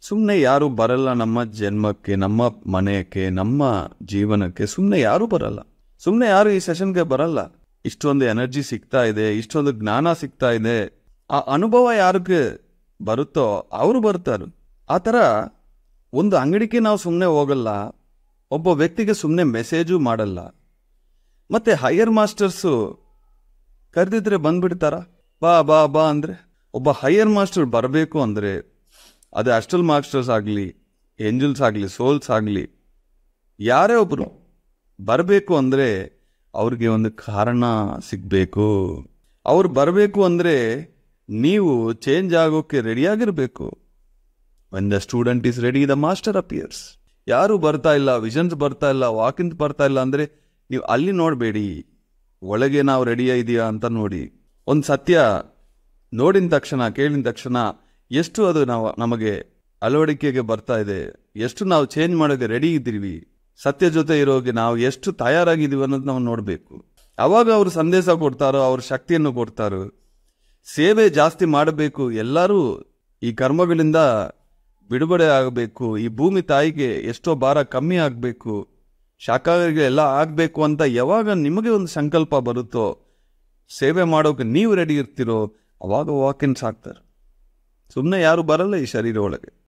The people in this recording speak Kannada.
ಸುಮ್ಮನೆ ಯಾರು ಬರಲ್ಲ ನಮ್ಮ ಜನ್ಮಕ್ಕೆ, ನಮ್ಮ ಮನೆಯಕ್ಕೆ, ನಮ್ಮ ಜೀವನಕ್ಕೆ ಸುಮ್ಮನೆ ಯಾರೂ ಬರಲ್ಲ. ಸುಮ್ಮನೆ ಯಾರು ಈ ಸೆಷನ್ಗೆ ಬರಲ್ಲ. ಇಷ್ಟೊಂದು ಎನರ್ಜಿ ಸಿಗ್ತಾ ಇದೆ, ಇಷ್ಟೊಂದು ಜ್ಞಾನ ಸಿಗ್ತಾ ಇದೆ, ಆ ಅನುಭವ ಯಾರಿಗೆ ಬರುತ್ತೋ ಅವರು ಬರ್ತಾರೆ. ಆ ಥರ ಒಂದು ಅಂಗಡಿಗೆ ನಾವು ಸುಮ್ಮನೆ ಹೋಗಲ್ಲ, ಒಬ್ಬ ವ್ಯಕ್ತಿಗೆ ಸುಮ್ಮನೆ ಮೆಸೇಜು ಮಾಡಲ್ಲ. ಮತ್ತೆ ಹೈಯರ್ ಮಾಸ್ಟರ್ಸು ಕರೆದಿದ್ರೆ ಬಂದ್ಬಿಡ್ತಾರ? ಬಾ ಬಾ ಬಾ ಅಂದರೆ ಒಬ್ಬ ಹೈಯರ್ ಮಾಸ್ಟರ್ ಬರಬೇಕು ಅಂದರೆ ಅದು ಅಸ್ಟಲ್ ಮಾಸ್ಟರ್ಸ್ ಆಗಲಿ, ಏಂಜಲ್ಸ್ ಆಗಲಿ, ಸೋಲ್ಸ್ ಆಗಲಿ, ಯಾರೇ ಒಬ್ಬರು ಬರಬೇಕು ಅಂದರೆ ಅವ್ರಿಗೆ ಒಂದು ಕಾರಣ ಸಿಗಬೇಕು. ಅವ್ರು ಬರಬೇಕು ಅಂದರೆ ನೀವು ಚೇಂಜ್ ಆಗೋಕ್ಕೆ ರೆಡಿಯಾಗಿರಬೇಕು. When the student is ready the master appears. ಯಾರು ಬರ್ತಾ ಇಲ್ಲ, ವಿಷನ್ಸ್ ಬರ್ತಾ ಇಲ್ಲ, ವಾಕಿಂಗ್ ಬರ್ತಾ ಇಲ್ಲ ಅಂದರೆ ನೀವು ಅಲ್ಲಿ ನೋಡಬೇಡಿ, ಒಳಗೆ ನಾವು ರೆಡಿಯಾ ಇದೆಯಾ ಅಂತ ನೋಡಿ. ಒಂದು ಸತ್ಯ ನೋಡಿದ ತಕ್ಷಣ, ಕೇಳಿದ ತಕ್ಷಣ ಎಷ್ಟು ಅದು ನಮಗೆ ಅಳವಡಿಕೆಗೆ ಬರ್ತಾ ಇದೆ, ಎಷ್ಟು ನಾವು ಚೇಂಜ್ ಮಾಡೋಕ್ಕೆ ರೆಡಿ ಇದ್ದೀವಿ, ಸತ್ಯ ಜೊತೆ ಇರೋಗೆ ನಾವು ಎಷ್ಟು ತಯಾರಾಗಿದ್ದೀವಿ ಅನ್ನೋದು ನಾವು ನೋಡಬೇಕು. ಅವಾಗ ಅವರು ಸಂದೇಶ ಕೊಡ್ತಾರೋ, ಅವ್ರ ಶಕ್ತಿಯನ್ನು ಕೊಡ್ತಾರೋ. ಸೇವೆ ಜಾಸ್ತಿ ಮಾಡಬೇಕು, ಎಲ್ಲರೂ ಈ ಕರ್ಮಗಳಿಂದ ಬಿಡುಗಡೆ ಆಗಬೇಕು, ಈ ಭೂಮಿ ತಾಯಿಗೆ ಎಷ್ಟೋ ಭಾರ ಕಮ್ಮಿ ಆಗಬೇಕು, ಶಾಖಾಹಾರಿಗೆ ಎಲ್ಲ ಆಗಬೇಕು ಅಂತ ಯಾವಾಗ ನಿಮಗೆ ಒಂದು ಸಂಕಲ್ಪ ಬರುತ್ತೋ, ಸೇವೆ ಮಾಡೋಕೆ ನೀವು ರೆಡಿ ಇರ್ತೀರೋ, ಅವಾಗ ವಾಕಿನ್ಸ್ ಆಗ್ತಾರೆ. ಸುಮ್ಮನೆ ಯಾರು ಬರಲ್ಲ ಈ ಶರೀರ ಒಳಗೆ.